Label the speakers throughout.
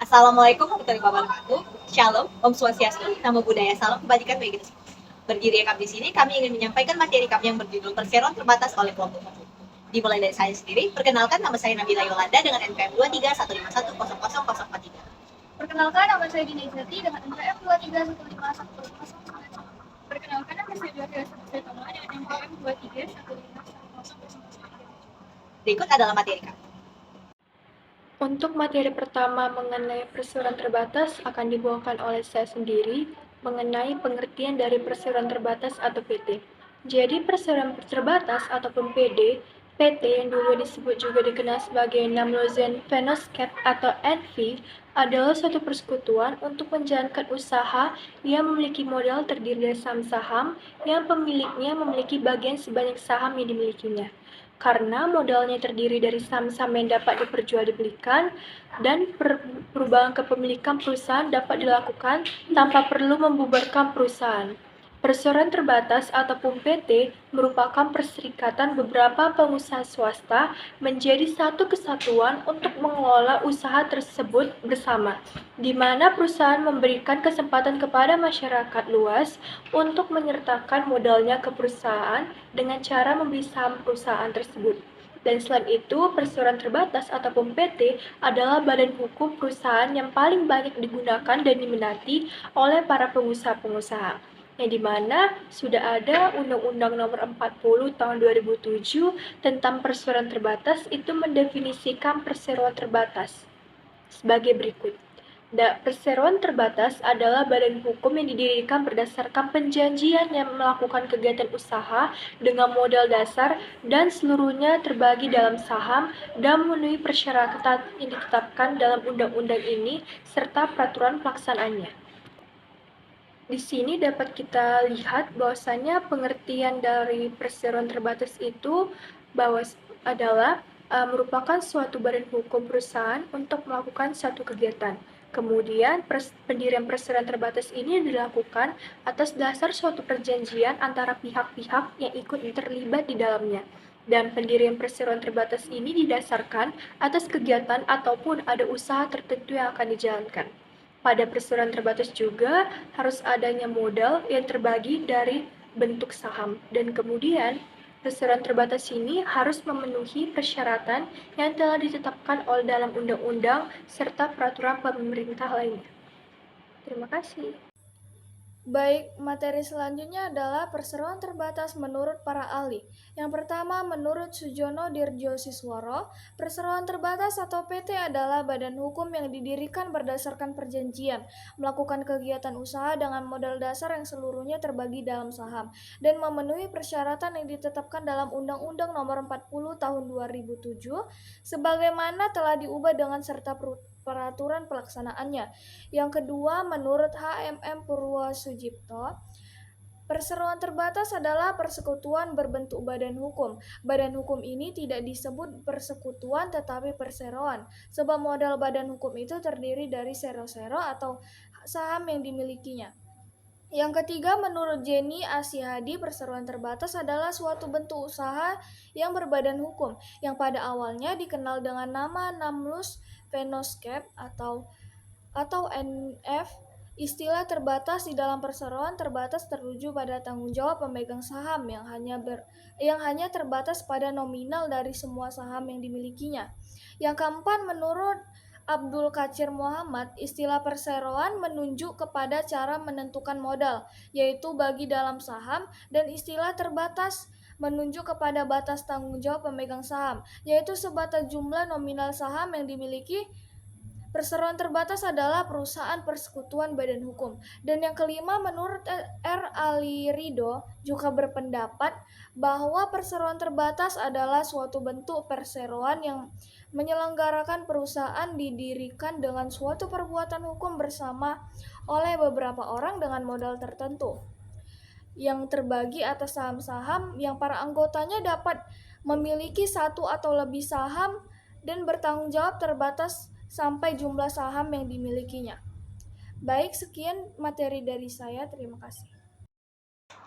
Speaker 1: Assalamualaikum warahmatullahi wabarakatuh. Shalom, Om Swastiastu, Namo Buddhaya, Salam Kebajikan bagi kita semua. Berdiri kami di sini, kami ingin menyampaikan materi kami yang berjudul Perseroan Terbatas oleh Kelompok Umum. Dimulai dari saya sendiri, perkenalkan nama saya Nabila Yolanda dengan NPM 2315100043.
Speaker 2: Perkenalkan, nama saya Dina Izati dengan NPM 23151099. Perkenalkan, nama saya Joria Sabtoma dengan NPM 23151000.
Speaker 1: Berikut adalah materi kami.
Speaker 3: Untuk materi pertama mengenai perseroan terbatas akan dibawakan oleh saya sendiri mengenai pengertian dari perseroan terbatas atau PT. Jadi perseroan terbatas ataupun PT yang dulu disebut juga dikenal sebagai Namnozen Venoscat atau NV adalah suatu persekutuan untuk menjalankan usaha yang memiliki modal terdiri dari saham-saham yang pemiliknya memiliki bagian sebanyak saham yang dimilikinya. Karena modalnya terdiri dari saham-saham yang dapat diperjualbelikan dan perubahan kepemilikan perusahaan dapat dilakukan tanpa perlu membubarkan perusahaan. Perseroan terbatas ataupun PT merupakan perserikatan beberapa pengusaha swasta menjadi satu kesatuan untuk mengelola usaha tersebut bersama, di mana perusahaan memberikan kesempatan kepada masyarakat luas untuk menyertakan modalnya ke perusahaan dengan cara membeli saham perusahaan tersebut. Dan selain itu, perseroan terbatas ataupun PT adalah badan hukum perusahaan yang paling banyak digunakan dan diminati oleh para pengusaha-pengusaha. Yang dimana sudah ada Undang-Undang Nomor 40 Tahun 2007 tentang perseroan terbatas itu mendefinisikan perseroan terbatas sebagai berikut. Perseroan terbatas adalah badan hukum yang didirikan berdasarkan perjanjian yang melakukan kegiatan usaha dengan modal dasar dan seluruhnya terbagi dalam saham dan memenuhi persyaratan yang ditetapkan dalam undang-undang ini serta peraturan pelaksanaannya. Di sini dapat kita lihat bahwasannya pengertian dari perseroan terbatas itu adalah merupakan suatu badan hukum perusahaan untuk melakukan suatu kegiatan. Kemudian pendirian perseroan terbatas ini dilakukan atas dasar suatu perjanjian antara pihak-pihak yang ikut terlibat di dalamnya. Dan pendirian perseroan terbatas ini didasarkan atas kegiatan ataupun ada usaha tertentu yang akan dijalankan. Pada perseroan terbatas juga harus adanya modal yang terbagi dari bentuk saham. Dan kemudian perseroan terbatas ini harus memenuhi persyaratan yang telah ditetapkan oleh dalam undang-undang serta peraturan pemerintah lainnya. Terima kasih.
Speaker 2: Baik, materi selanjutnya adalah perseroan terbatas menurut para ahli. Yang pertama, menurut Sujono Dirjosisworo, perseroan terbatas atau PT adalah badan hukum yang didirikan berdasarkan perjanjian, melakukan kegiatan usaha dengan modal dasar yang seluruhnya terbagi dalam saham, dan memenuhi persyaratan yang ditetapkan dalam Undang-Undang Nomor 40 Tahun 2007, sebagaimana telah diubah dengan serta peraturan pelaksanaannya. Yang kedua, menurut HMM Purwosudipto, perseroan terbatas adalah persekutuan berbentuk badan hukum. Badan hukum ini tidak disebut persekutuan tetapi perseroan, sebab modal badan hukum itu terdiri dari sero-sero atau saham yang dimilikinya. Yang ketiga, menurut Jenny Asihadi, perseroan terbatas adalah suatu bentuk usaha yang berbadan hukum, yang pada awalnya dikenal dengan nama Namlus Venoscap atau NF. Istilah terbatas di dalam perseroan terbatas teruju pada tanggung jawab pemegang saham yang hanya terbatas pada nominal dari semua saham yang dimilikinya. Yang keempat, menurut Abdul Kacir Muhammad, istilah perseroan menunjuk kepada cara menentukan modal, yaitu bagi dalam saham, dan istilah terbatas menunjuk kepada batas tanggung jawab pemegang saham, yaitu sebatas jumlah nominal saham yang dimiliki. Perseroan terbatas adalah perusahaan persekutuan badan hukum. Dan yang kelima, menurut R. Ali Ridho juga berpendapat bahwa perseroan terbatas adalah suatu bentuk perseroan yang menyelenggarakan perusahaan didirikan dengan suatu perbuatan hukum bersama oleh beberapa orang dengan modal tertentu, yang terbagi atas saham-saham yang para anggotanya dapat memiliki satu atau lebih saham dan bertanggung jawab terbatas sampai jumlah saham yang dimilikinya. Baik, sekian materi dari saya. Terima kasih.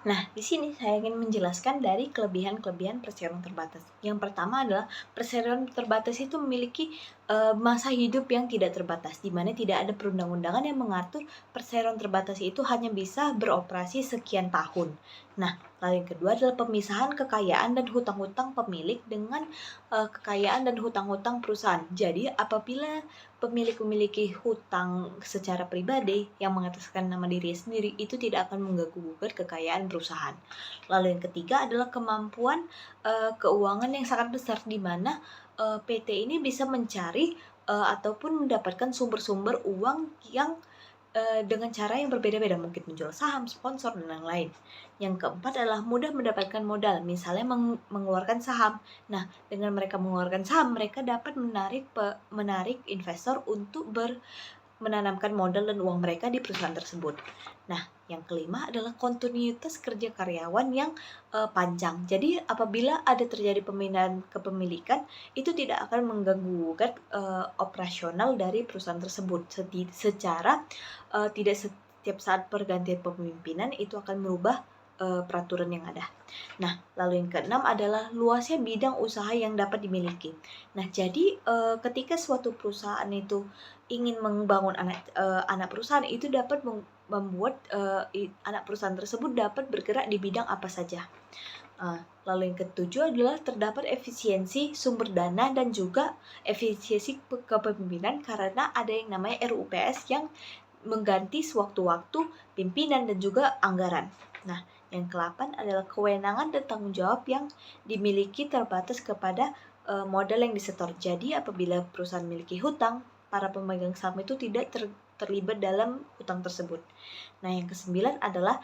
Speaker 1: Nah, di sini saya ingin menjelaskan dari kelebihan-kelebihan perseroan terbatas. Yang pertama adalah perseroan terbatas itu memiliki masa hidup yang tidak terbatas, di mana tidak ada perundang-undangan yang mengatur perseroan terbatas itu hanya bisa beroperasi sekian tahun. Nah, lalu yang kedua adalah pemisahan kekayaan dan hutang-hutang pemilik dengan kekayaan dan hutang-hutang perusahaan. Jadi, apabila pemilik memiliki hutang secara pribadi yang mengataskan nama diri sendiri, itu tidak akan mengganggu-gugat kekayaan perusahaan. Lalu yang ketiga adalah kemampuan keuangan yang sangat besar, di mana PT ini bisa mencari ataupun mendapatkan sumber-sumber uang yang dengan cara yang berbeda-beda, mungkin menjual saham, sponsor, dan lain-lain. Yang keempat adalah mudah mendapatkan modal, misalnya mengeluarkan saham. Nah, dengan mereka mengeluarkan saham, mereka dapat menarik investor untuk menanamkan modal dan uang mereka di perusahaan tersebut. Nah, yang kelima adalah kontinuitas kerja karyawan yang panjang. Jadi, apabila ada terjadi pemindahan kepemilikan, itu tidak akan mengganggu operasional dari perusahaan tersebut. Secara tidak setiap saat pergantian kepemimpinan itu akan merubah peraturan yang ada. Nah, lalu yang keenam adalah luasnya bidang usaha yang dapat dimiliki. Nah, jadi ketika suatu perusahaan itu ingin membangun anak perusahaan, itu dapat membuat anak perusahaan tersebut dapat bergerak di bidang apa saja. Lalu yang ketujuh adalah terdapat efisiensi sumber dana dan juga efisiensi kepemimpinan, karena ada yang namanya RUPS yang mengganti sewaktu-waktu pimpinan dan juga anggaran. Nah, yang ke-8 adalah kewenangan dan tanggung jawab yang dimiliki terbatas kepada modal yang disetor. Jadi, apabila perusahaan memiliki hutang, para pemegang saham itu tidak terlibat dalam hutang tersebut. Nah, yang ke-9 adalah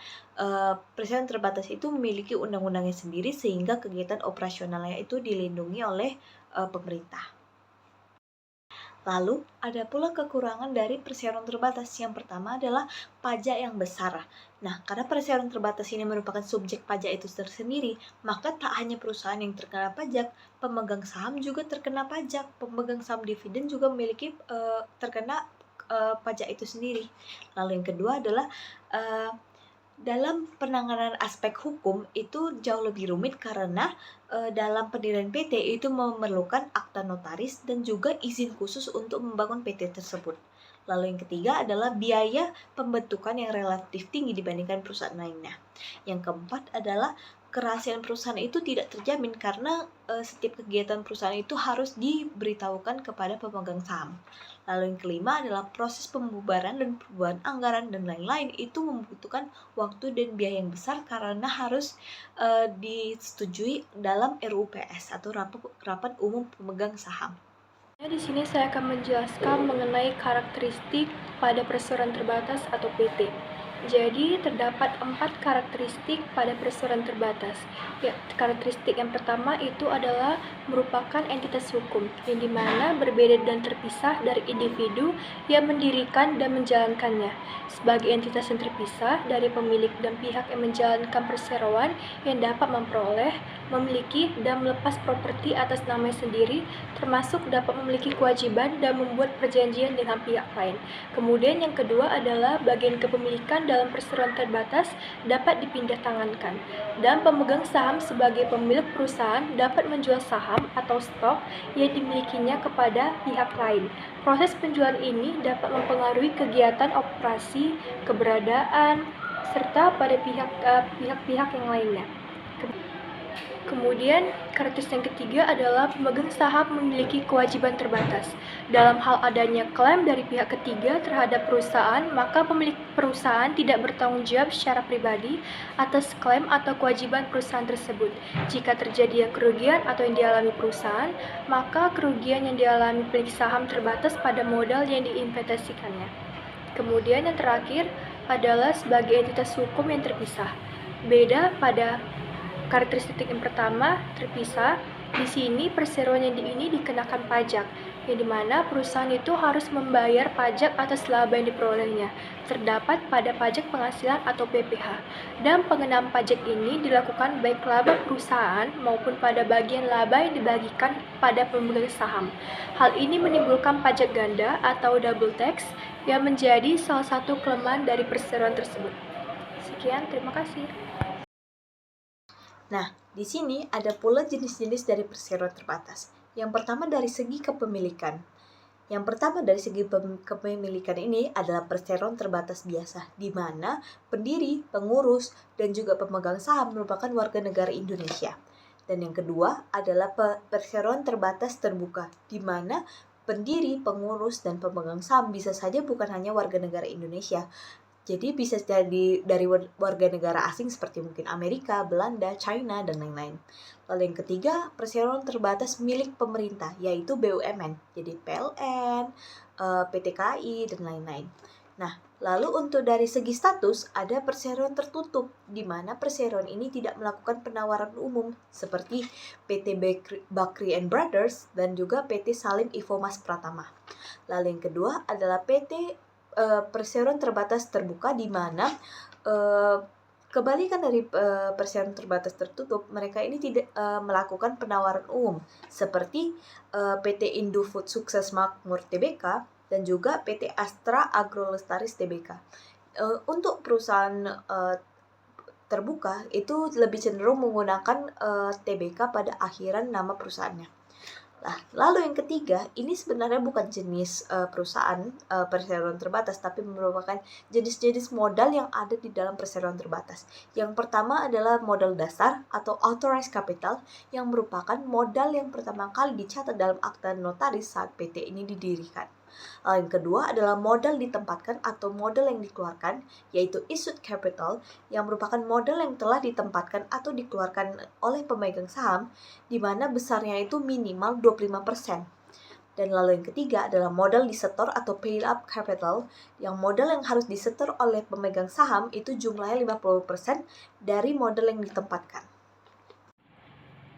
Speaker 1: perseroan terbatas itu memiliki undang-undangnya sendiri, sehingga kegiatan operasionalnya itu dilindungi oleh pemerintah. Lalu, ada pula kekurangan dari perseroan terbatas. Yang pertama adalah pajak yang besar. Nah, karena perseroan terbatas ini merupakan subjek pajak itu tersendiri, maka tak hanya perusahaan yang terkena pajak, pemegang saham juga terkena pajak. Pemegang saham dividen juga memiliki terkena pajak itu sendiri. Lalu yang kedua adalah dalam penanganan aspek hukum itu jauh lebih rumit, karena dalam pendirian PT itu memerlukan akta notaris dan juga izin khusus untuk membangun PT tersebut. Lalu yang ketiga adalah biaya pembentukan yang relatif tinggi dibandingkan perusahaan lainnya. Yang keempat adalah kerahasiaan perusahaan itu tidak terjamin, karena setiap kegiatan perusahaan itu harus diberitahukan kepada pemegang saham. Lalu yang kelima adalah proses pembubaran dan perubahan anggaran dan lain-lain itu membutuhkan waktu dan biaya yang besar, karena harus disetujui dalam RUPS atau rapat umum pemegang saham.
Speaker 3: Di sini saya akan menjelaskan mengenai karakteristik pada perseroan terbatas atau PT. Jadi, terdapat 4 karakteristik pada perseroan terbatas. Ya, karakteristik yang pertama itu adalah merupakan entitas hukum, yang dimana berbeda dan terpisah dari individu yang mendirikan dan menjalankannya. Sebagai entitas yang terpisah dari pemilik dan pihak yang menjalankan perseroan yang dapat memperoleh, memiliki, dan melepas properti atas namanya sendiri, termasuk dapat memiliki kewajiban dan membuat perjanjian dengan pihak lain. Kemudian yang kedua adalah bagian kepemilikan dalam perseroan terbatas dapat dipindah tangankan, dan pemegang saham sebagai pemilik perusahaan dapat menjual saham atau stok yang dimilikinya kepada pihak lain. Proses penjualan ini dapat mempengaruhi kegiatan operasi, keberadaan, serta pada pihak-pihak yang lainnya. Kemudian, karakteristik yang ketiga adalah pemegang saham memiliki kewajiban terbatas. Dalam hal adanya klaim dari pihak ketiga terhadap perusahaan, maka pemilik perusahaan tidak bertanggung jawab secara pribadi atas klaim atau kewajiban perusahaan tersebut. Jika terjadi kerugian atau yang dialami perusahaan, maka kerugian yang dialami pemilik saham terbatas pada modal yang diinvestasikannya. Kemudian yang terakhir adalah sebagai entitas hukum yang terpisah. Beda pada karakteristik yang pertama, terpisah. Di sini perseroan yang ini dikenakan pajak, yang dimana perusahaan itu harus membayar pajak atas laba yang diperolehnya, terdapat pada pajak penghasilan atau PPh. Dan pengenaan pajak ini dilakukan baik laba perusahaan maupun pada bagian laba yang dibagikan pada pemegang saham. Hal ini menimbulkan pajak ganda atau double tax yang menjadi salah satu kelemahan dari perseroan tersebut. Sekian, terima kasih.
Speaker 1: Nah, di sini ada pula jenis-jenis dari perseroan terbatas. Yang pertama dari segi kepemilikan.
Speaker 4: Yang pertama dari segi kepemilikan ini adalah perseroan terbatas biasa, di mana pendiri, pengurus, dan juga pemegang saham merupakan warga negara Indonesia. Dan yang kedua adalah perseroan terbatas terbuka, di mana pendiri, pengurus, dan pemegang saham bisa saja bukan hanya warga negara Indonesia. Jadi bisa jadi dari warga negara asing seperti mungkin Amerika, Belanda, China, dan lain-lain. Lalu yang ketiga, perseroan terbatas milik pemerintah, yaitu BUMN. Jadi PLN, PT KAI, dan lain-lain. Nah, lalu untuk dari segi status, ada perseroan tertutup, di mana perseroan ini tidak melakukan penawaran umum, seperti PT Bakri and Brothers, dan juga PT Salim Infomas Pratama. Lalu yang kedua adalah perseroan terbatas terbuka, di mana kebalikan dari perseroan terbatas tertutup, mereka ini tidak melakukan penawaran umum seperti PT Indofood Sukses Makmur Tbk dan juga PT Astra Agrolestaris Tbk. Untuk perusahaan terbuka itu lebih cenderung menggunakan Tbk pada akhiran nama perusahaannya. Nah, lalu yang ketiga, ini sebenarnya bukan jenis perusahaan perseroan terbatas, tapi merupakan jenis-jenis modal yang ada di dalam perseroan terbatas. Yang pertama adalah modal dasar atau authorized capital, yang merupakan modal yang pertama kali dicatat dalam akta notaris saat PT ini didirikan. Yang kedua adalah modal ditempatkan atau modal yang dikeluarkan, yaitu issued capital, yang merupakan modal yang telah ditempatkan atau dikeluarkan oleh pemegang saham, di mana besarnya itu minimal 25%. Dan lalu yang ketiga adalah modal disetor atau paid up capital, yang modal yang harus disetor oleh pemegang saham itu jumlahnya 50% dari modal yang ditempatkan.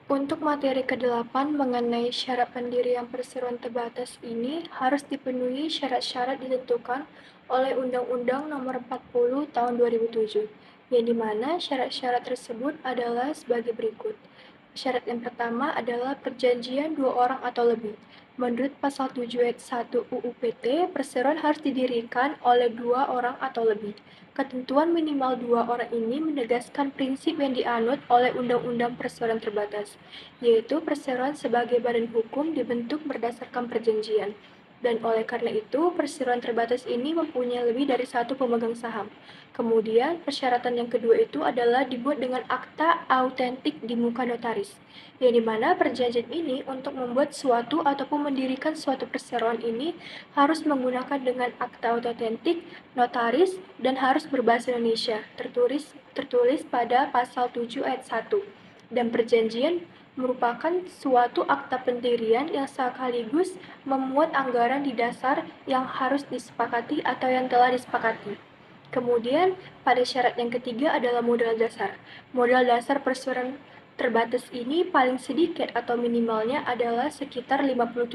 Speaker 3: Untuk materi ke-8 mengenai syarat pendirian perseroan terbatas ini harus dipenuhi syarat-syarat ditentukan oleh Undang-Undang Nomor 40 Tahun 2007, yang dimana syarat-syarat tersebut adalah sebagai berikut. Syarat yang pertama adalah perjanjian 2 orang atau lebih. Menurut Pasal 7 Ayat 1 UU PT, perseroan harus didirikan oleh 2 orang atau lebih. Ketentuan minimal 2 orang ini menegaskan prinsip yang dianut oleh Undang-Undang Perseroan Terbatas, yaitu perseroan sebagai badan hukum dibentuk berdasarkan perjanjian. Dan oleh karena itu, perseroan terbatas ini mempunyai lebih dari satu pemegang saham. Kemudian, persyaratan yang kedua itu adalah dibuat dengan akta autentik di muka notaris, yang dimana perjanjian ini untuk membuat suatu ataupun mendirikan suatu perseroan ini harus menggunakan dengan akta autentik, notaris, dan harus berbahasa Indonesia, tertulis pada pasal 7 ayat 1. Dan perjanjian merupakan suatu akta pendirian yang sekaligus memuat anggaran di dasar yang harus disepakati atau yang telah disepakati. Kemudian, pada syarat yang ketiga adalah modal dasar. Modal dasar perseroan terbatas ini paling sedikit atau minimalnya adalah sekitar 50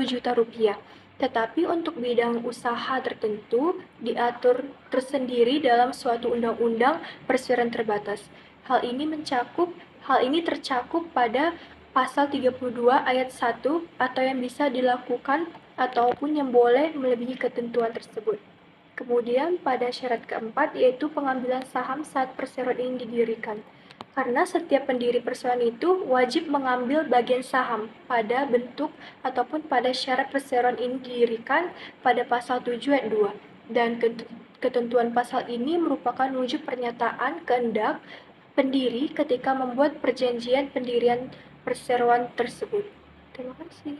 Speaker 3: juta rupiah. Tetapi untuk bidang usaha tertentu diatur tersendiri dalam suatu undang-undang perseroan terbatas. Hal ini tercakup pada Pasal 32 ayat 1 atau yang bisa dilakukan ataupun yang boleh melebihi ketentuan tersebut. Kemudian pada syarat keempat yaitu pengambilan saham saat perseroan ini didirikan. Karena setiap pendiri perseroan itu wajib mengambil bagian saham pada bentuk ataupun pada syarat perseroan ini didirikan pada Pasal 7 ayat 2. Dan ketentuan pasal ini merupakan wujud pernyataan kehendak pendiri ketika membuat perjanjian pendirian perseroan tersebut. Terima kasih.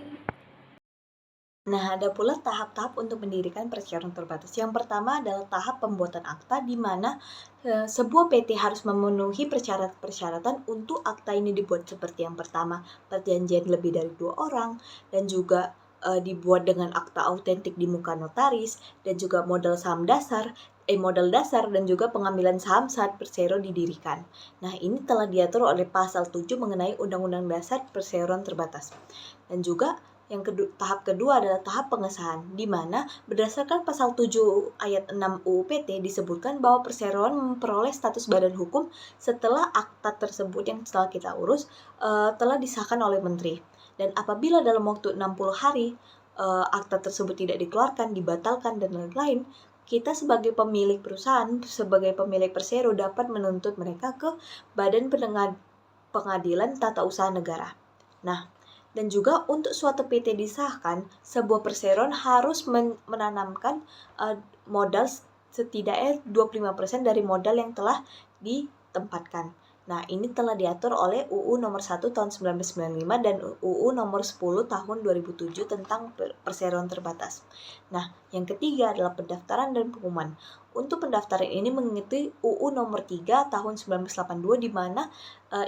Speaker 4: Nah, ada pula tahap-tahap untuk mendirikan perseroan terbatas. Yang pertama adalah tahap pembuatan akta, di mana sebuah PT harus memenuhi persyaratan untuk akta ini dibuat. Seperti yang pertama, perjanjian lebih dari 2 orang, dan juga dibuat dengan akta autentik di muka notaris, dan juga modal dasar, dan juga pengambilan saham saat perseroan didirikan. Nah, ini telah diatur oleh Pasal 7 mengenai Undang-Undang Dasar Perseroan Terbatas. Dan juga tahap kedua adalah tahap pengesahan, di mana berdasarkan Pasal 7 ayat 6 UU PT disebutkan bahwa perseroan memperoleh status badan hukum setelah akta tersebut yang setelah kita urus telah disahkan oleh Menteri. Dan apabila dalam waktu 60 hari akta tersebut tidak dikeluarkan, dibatalkan, dan lain-lain, kita sebagai pemilik perusahaan, sebagai pemilik persero dapat menuntut mereka ke Badan Pengadilan Tata Usaha Negara. Nah, Dan juga untuk suatu PT disahkan, sebuah perseroan harus menanamkan modal setidaknya 25% dari modal yang telah ditempatkan. Nah, ini telah diatur oleh UU nomor 1 tahun 1995 dan UU nomor 10 tahun 2007 tentang perseroan terbatas. Nah, yang ketiga adalah pendaftaran dan pengumuman. Untuk pendaftaran ini mengikuti UU nomor 3 tahun 1982 di mana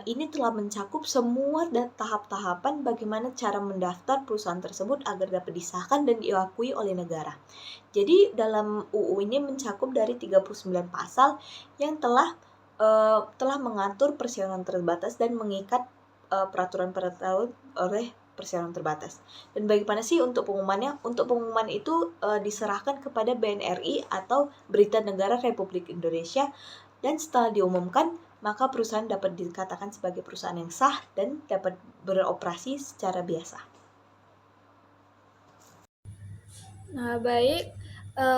Speaker 4: ini telah mencakup semua tahap-tahapan bagaimana cara mendaftar perusahaan tersebut agar dapat disahkan dan diakui oleh negara. Jadi dalam UU ini mencakup dari 39 pasal yang telah mengatur perseroan terbatas dan mengikat peraturan-peraturan oleh perseroan terbatas. Dan bagaimana sih untuk pengumumannya? Untuk pengumuman itu diserahkan kepada BNRI atau Berita Negara Republik Indonesia, dan setelah diumumkan maka perusahaan dapat dikatakan sebagai perusahaan yang sah dan dapat beroperasi secara biasa.
Speaker 2: Nah, baik.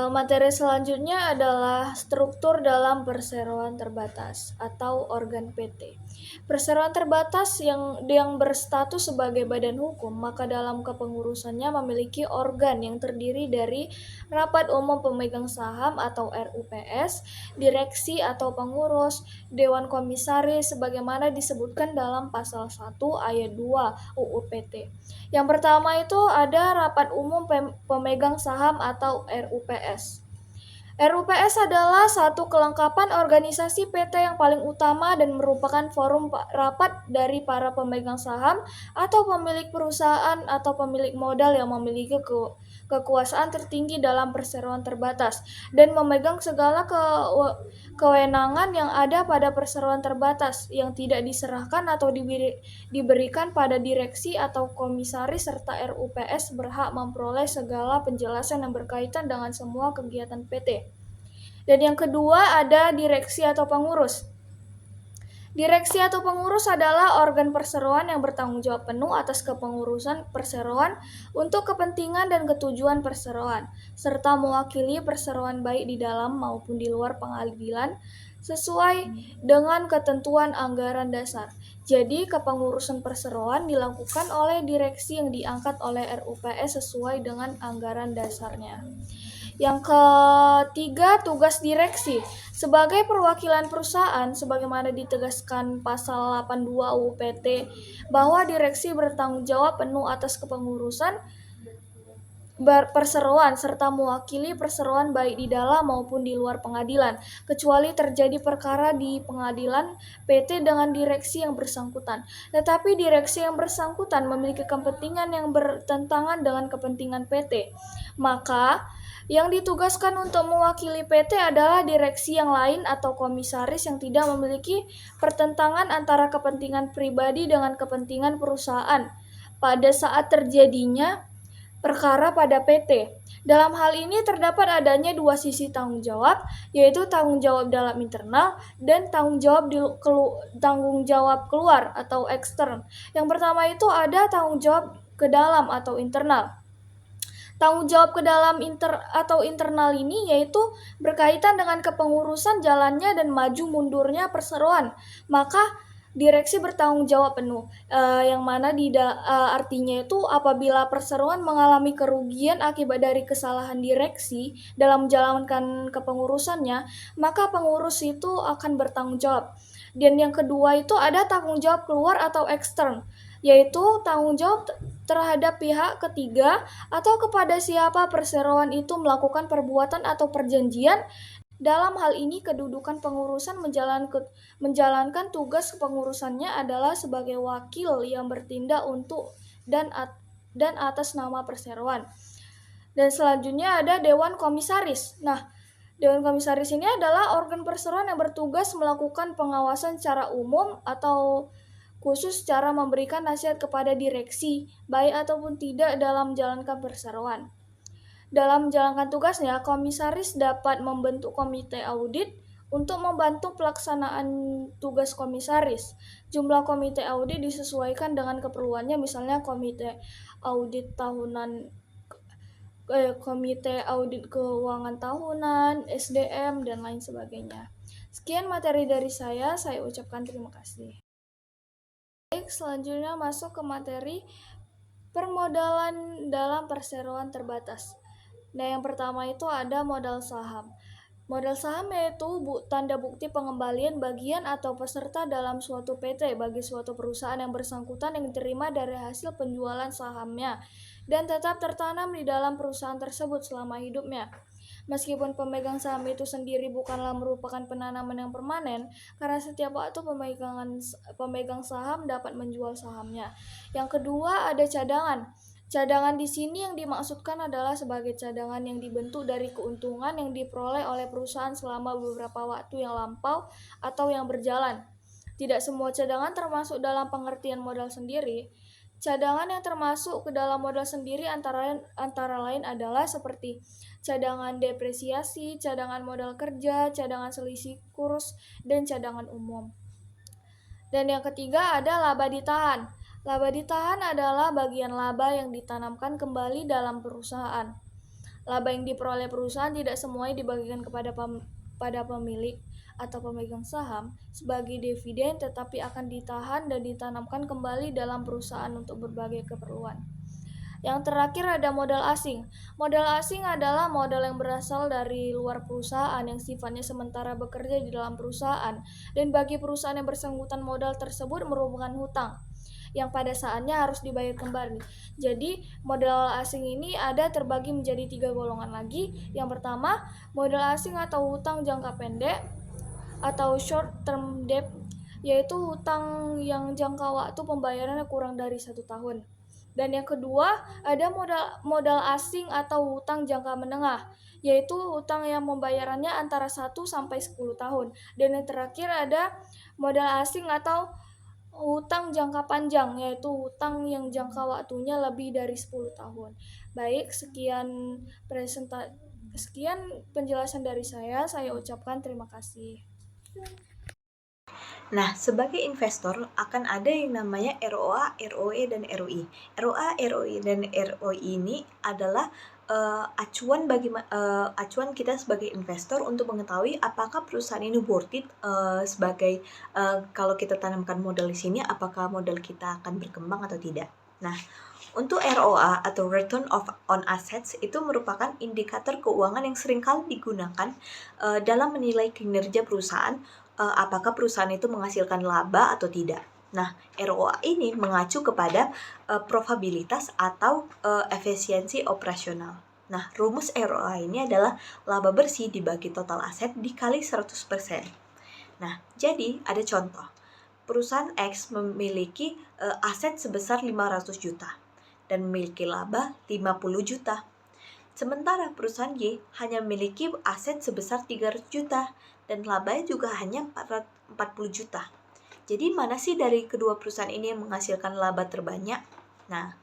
Speaker 2: Materi selanjutnya adalah struktur dalam perseroan terbatas atau organ PT. Perseroan terbatas yang berstatus sebagai badan hukum, maka dalam kepengurusannya memiliki organ yang terdiri dari Rapat Umum Pemegang Saham atau RUPS, direksi atau pengurus, dewan komisaris sebagaimana disebutkan dalam pasal 1 ayat 2 UU PT. Yang pertama itu ada Rapat Umum Pemegang Saham atau RUPS. RUPS adalah satu kelengkapan organisasi PT yang paling utama dan merupakan forum rapat dari para pemegang saham atau pemilik perusahaan atau pemilik modal yang memiliki kekuasaan tertinggi dalam perseroan terbatas dan memegang segala kewenangan yang ada pada perseroan terbatas yang tidak diserahkan atau diberikan pada direksi atau komisaris, serta RUPS berhak memperoleh segala penjelasan yang berkaitan dengan semua kegiatan PT. Dan yang kedua ada direksi atau pengurus. Direksi atau pengurus adalah organ perseroan yang bertanggung jawab penuh atas kepengurusan perseroan untuk kepentingan dan ketujuan perseroan, serta mewakili perseroan baik di dalam maupun di luar pengadilan sesuai dengan ketentuan anggaran dasar. Jadi, kepengurusan perseroan dilakukan oleh direksi yang diangkat oleh RUPS sesuai dengan anggaran dasarnya. Yang ketiga, tugas direksi. Sebagai perwakilan perusahaan, sebagaimana ditegaskan pasal 82 UU PT, bahwa direksi bertanggung jawab penuh atas kepengurusan perseroan serta mewakili perseroan baik di dalam maupun di luar pengadilan, kecuali terjadi perkara di pengadilan PT dengan direksi yang bersangkutan. Tetapi direksi yang bersangkutan memiliki kepentingan yang bertentangan dengan kepentingan PT, maka yang ditugaskan untuk mewakili PT adalah direksi yang lain atau komisaris yang tidak memiliki pertentangan antara kepentingan pribadi dengan kepentingan perusahaan pada saat terjadinya perkara pada PT. Dalam hal ini terdapat adanya dua sisi tanggung jawab, yaitu tanggung jawab dalam internal dan tanggung jawab keluar atau ekstern. Yang pertama itu ada tanggung jawab ke dalam atau internal. Tanggung jawab ke dalam atau internal ini yaitu berkaitan dengan kepengurusan jalannya dan maju mundurnya perseroan. Maka direksi bertanggung jawab penuh, yang mana artinya itu apabila perseroan mengalami kerugian akibat dari kesalahan direksi dalam menjalankan kepengurusannya, maka pengurus itu akan bertanggung jawab. Dan yang kedua itu ada tanggung jawab keluar atau ekstern, yaitu tanggung jawab terhadap pihak ketiga atau kepada siapa perseroan itu melakukan perbuatan atau perjanjian. Dalam hal ini, kedudukan pengurusan menjalankan tugas kepengurusannya adalah sebagai wakil yang bertindak untuk dan atas nama perseroan. Dan selanjutnya ada Dewan Komisaris. Nah, Dewan Komisaris ini adalah organ perseroan yang bertugas melakukan pengawasan secara umum atau khusus secara memberikan nasihat kepada direksi, baik ataupun tidak dalam menjalankan perseroan. Dalam menjalankan tugasnya, komisaris dapat membentuk komite audit untuk membantu pelaksanaan tugas komisaris. Jumlah komite audit disesuaikan dengan keperluannya, misalnya komite audit tahunan, komite audit keuangan tahunan, SDM, dan lain sebagainya. Sekian materi dari saya ucapkan terima kasih. Baik, selanjutnya masuk ke materi Permodalan dalam perseroan terbatas. Nah, yang pertama itu ada modal saham. Modal saham yaitu tanda bukti pengembalian bagian atau peserta dalam suatu PT bagi suatu perusahaan yang bersangkutan yang diterima dari hasil penjualan sahamnya dan tetap tertanam di dalam perusahaan tersebut selama hidupnya. Meskipun pemegang saham itu sendiri bukanlah merupakan penanaman yang permanen, karena setiap waktu pemegang saham dapat menjual sahamnya. Yang kedua ada cadangan. Cadangan di sini yang dimaksudkan adalah sebagai cadangan yang dibentuk dari keuntungan yang diperoleh oleh perusahaan selama beberapa waktu yang lampau atau yang berjalan. Tidak semua cadangan termasuk dalam pengertian modal sendiri. Cadangan yang termasuk ke dalam modal sendiri antara lain adalah seperti cadangan depresiasi, cadangan modal kerja, cadangan selisih kurs, dan cadangan umum. Dan yang ketiga ada laba ditahan. Laba ditahan adalah bagian laba yang ditanamkan kembali dalam perusahaan. Laba yang diperoleh perusahaan tidak semuanya dibagikan pada pemilik atau pemegang saham sebagai dividen, tetapi akan ditahan dan ditanamkan kembali dalam perusahaan untuk berbagai keperluan. Yang terakhir ada modal asing. Modal asing adalah modal yang berasal dari luar perusahaan yang sifatnya sementara bekerja di dalam perusahaan, dan bagi perusahaan yang bersangkutan modal tersebut merupakan hutang yang pada saatnya harus dibayar kembali. Jadi modal asing ini ada terbagi menjadi 3 golongan lagi. Yang pertama, modal asing atau hutang jangka pendek atau short term debt, yaitu hutang yang jangka waktu pembayarannya kurang dari 1 tahun. Dan yang kedua, ada modal asing atau hutang jangka menengah, yaitu hutang yang pembayarannya antara 1 sampai 10 tahun. Dan yang terakhir ada modal asing atau hutang jangka panjang, yaitu hutang yang jangka waktunya lebih dari 10 tahun. Baik, sekian penjelasan dari saya ucapkan terima kasih.
Speaker 4: Nah, sebagai investor akan ada yang namanya ROA, ROE, dan ROI. ROA, ROI, dan ROI ini adalah acuan kita sebagai investor untuk mengetahui apakah perusahaan ini worth it sebagai kalau kita tanamkan modal di sini, apakah modal kita akan berkembang atau tidak. Nah, untuk ROA atau Return on Assets itu merupakan indikator keuangan yang seringkali digunakan dalam menilai kinerja perusahaan, apakah perusahaan itu menghasilkan laba atau tidak. Nah, ROA ini mengacu kepada probabilitas atau efisiensi operasional. Nah, rumus ROA ini adalah laba bersih dibagi total aset dikali 100%. Nah, jadi ada contoh. Perusahaan X memiliki aset sebesar 500 juta dan memiliki laba 50 juta. Sementara perusahaan Y hanya memiliki aset sebesar 300 juta dan labanya juga hanya 40 juta. Jadi mana sih dari kedua perusahaan ini yang menghasilkan laba terbanyak? Nah,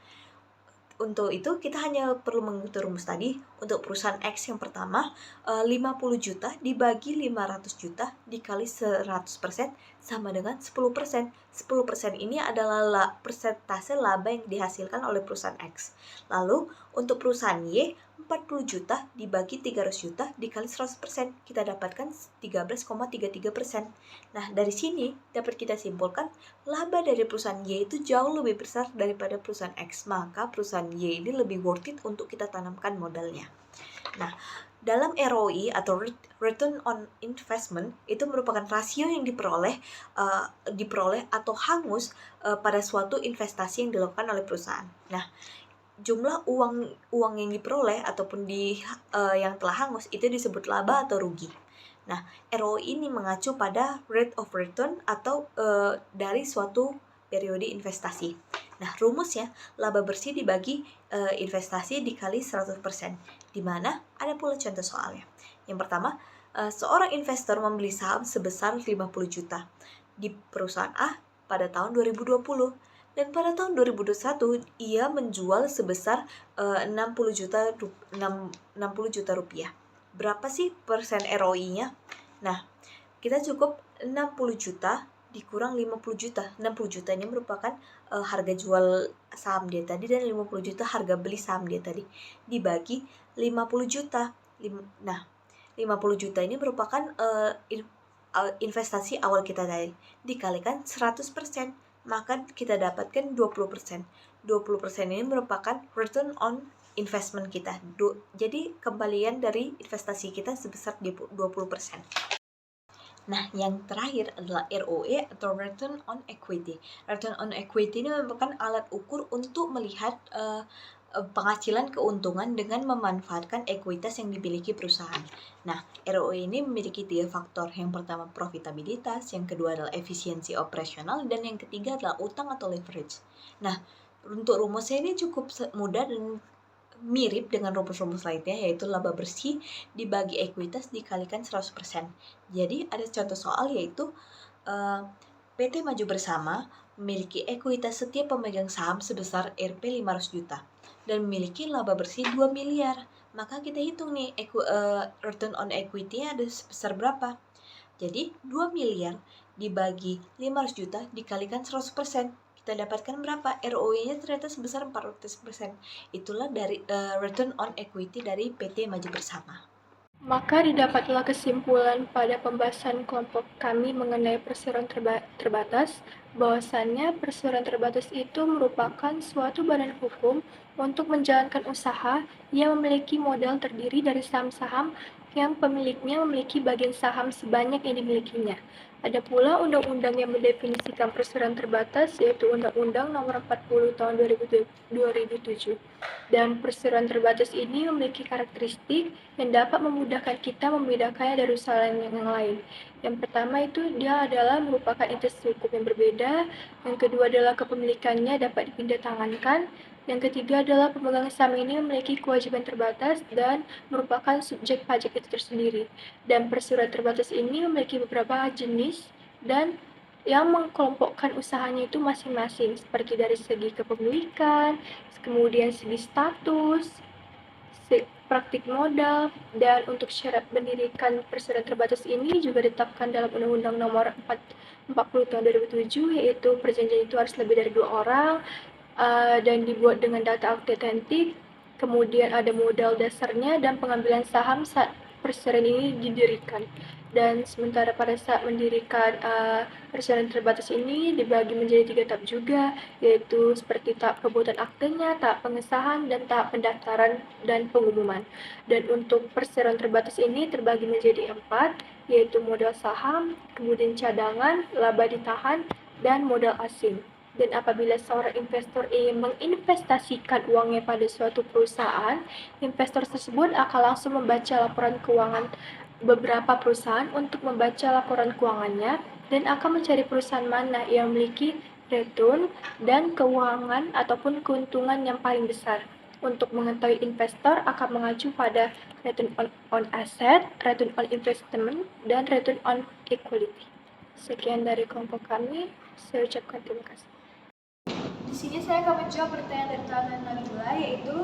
Speaker 4: untuk itu kita hanya perlu mengikuti rumus tadi. Untuk perusahaan X yang pertama, 50 juta dibagi 500 juta dikali 100% sama dengan 10%. 10% ini adalah persentase laba yang dihasilkan oleh perusahaan X. Lalu untuk perusahaan Y, 40 juta dibagi 300 juta dikali 100%, kita dapatkan 13,33%. Nah, dari sini dapat kita simpulkan laba dari perusahaan Y itu jauh lebih besar daripada perusahaan X, maka perusahaan Y ini lebih worth it untuk kita tanamkan modalnya. Nah, dalam ROI atau Return on Investment itu merupakan rasio yang diperoleh atau hangus pada suatu investasi yang dilakukan oleh perusahaan. Nah, jumlah uang yang diperoleh ataupun yang telah hangus itu disebut laba atau rugi. Nah, ROI ini mengacu pada rate of return atau dari suatu periode investasi. Nah, rumusnya laba bersih dibagi investasi dikali 100%, di mana ada pula contoh soalnya. Yang pertama, seorang investor membeli saham sebesar 50 juta di perusahaan A pada tahun 2020. Dan pada tahun 2021 ia menjual sebesar 60 juta rupiah. Berapa sih persen ROI-nya? Nah, kita cukup 60 juta dikurang 50 juta. 60 juta ini merupakan harga jual saham dia tadi dan 50 juta harga beli saham dia tadi. Dibagi 50 juta. Nah, 50 juta ini merupakan investasi awal kita tadi. Dikalikan 100%. Maka kita dapatkan 20%. 20% ini merupakan return on investment kita. Jadi kembalian dari investasi kita sebesar 20%. Nah, yang terakhir adalah ROE atau Return on Equity. Return on Equity ini merupakan alat ukur untuk melihat penghasilan keuntungan dengan memanfaatkan ekuitas yang dimiliki perusahaan. Nah, ROE ini memiliki 3 faktor. Yang pertama profitabilitas, yang kedua adalah efisiensi operasional, dan yang ketiga adalah utang atau leverage. Nah, untuk rumusnya ini cukup mudah dan mirip dengan rumus-rumus lainnya, yaitu laba bersih dibagi ekuitas dikalikan 100%. Jadi ada contoh soal yaitu PT Maju Bersama memiliki ekuitas setiap pemegang saham sebesar Rp 500 juta dan memiliki laba bersih 2 miliar. Maka kita hitung nih return on equity-nya ada sebesar berapa. Jadi 2 miliar dibagi 500 juta dikalikan 100%. Kita dapatkan berapa? ROE-nya ternyata sebesar 400%. Itulah dari return on equity dari PT Maju Bersama.
Speaker 3: Maka didapatlah kesimpulan pada pembahasan kelompok kami mengenai perseroan terbatas, bahwasannya perseroan terbatas itu merupakan suatu badan hukum untuk menjalankan usaha yang memiliki modal terdiri dari saham-saham yang pemiliknya memiliki bagian saham sebanyak yang dimilikinya. Ada pula undang-undang yang mendefinisikan perseroan terbatas, yaitu Undang-Undang Nomor 40 Tahun 2007. Dan perseroan terbatas ini memiliki karakteristik yang dapat memudahkan kita membedakannya dari usaha yang lain. Yang pertama itu dia adalah merupakan entitas hukum yang berbeda. Yang kedua adalah kepemilikannya dapat dipindah tangankan. Yang ketiga adalah pemegang saham ini memiliki kewajiban terbatas dan merupakan subjek pajak itu tersendiri. Dan perseroan terbatas ini memiliki beberapa jenis dan yang mengkelompokkan usahanya itu masing-masing, seperti dari segi kepemilikan, kemudian segi status, praktik modal, dan untuk syarat mendirikan perseroan terbatas ini juga ditetapkan dalam Undang-Undang Nomor 40 Tahun 2007, yaitu perjanjian itu harus lebih dari 2 orang dan dibuat dengan data autentik, kemudian ada modal dasarnya dan pengambilan saham saat perseroan ini didirikan. Dan sementara pada saat mendirikan perseroan terbatas ini dibagi menjadi 3 tahap juga, yaitu seperti tahap pembuatan aktenya, tahap pengesahan, dan tahap pendaftaran dan pengumuman. Dan untuk perseroan terbatas ini terbagi menjadi 4, yaitu modal saham, kemudian cadangan, laba ditahan, dan modal asing. Dan apabila seorang investor ingin menginvestasikan uangnya pada suatu perusahaan, investor tersebut akan langsung membaca laporan keuangan beberapa perusahaan untuk membaca laporan keuangannya dan akan mencari perusahaan mana yang memiliki return dan keuangan ataupun keuntungan yang paling besar. Untuk mengetahui investor akan mengacu pada return on asset, return on investment, dan return on equity. Sekian dari kelompok kami, saya ucapkan terima kasih.
Speaker 2: Di sini saya akan menjawab pertanyaan dari Tana Nabila, yaitu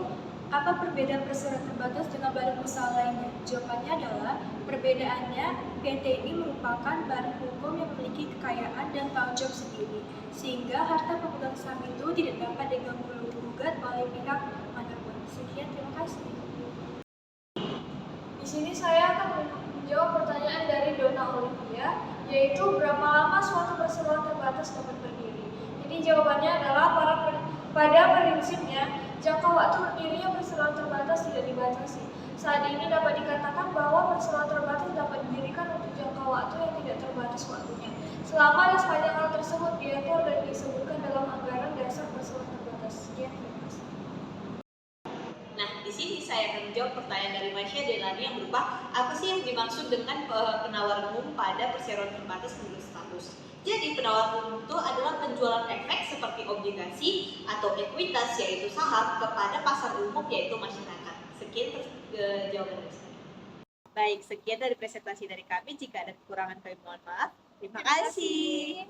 Speaker 2: apa perbedaan perseroan terbatas dengan badan usaha lainnya? Jawabannya adalah perbedaannya PT ini merupakan badan hukum yang memiliki kekayaan dan tanggung jawab sendiri, sehingga harta pemegang saham itu tidak dapat diganggu-gugat oleh pihak manapun. Sekian, terima kasih. Di sini saya akan menjawab pertanyaan dari Dona Olivia, yaitu berapa lama suatu perseroan terbatas dapat berdiri? Jadi jawabannya adalah pada prinsipnya jangka waktu berdirinya perseroan terbatas tidak dibatasi. Saat ini dapat dikatakan bahwa perseroan terbatas dapat didirikan untuk jangka waktu yang tidak terbatas waktunya, selama dan sepanjang hal tersebut diatur dan disebutkan dalam anggaran dasar perseroan terbatas. Sekian, terima kasih.
Speaker 1: Nah, di sini saya akan menjawab pertanyaan dari Masya Delani yang berupa apa sih yang dimaksud dengan penawaran umum pada perseroan terbatas menurut status. Jadi penawaran umum itu adalah penjualan efek seperti obligasi atau ekuitas yaitu saham kepada pasar umum yaitu masyarakat. Sekian jawaban dari saya. Baik, sekian dari presentasi dari kami. Jika ada kekurangan kami mohon maaf. Terima kasih.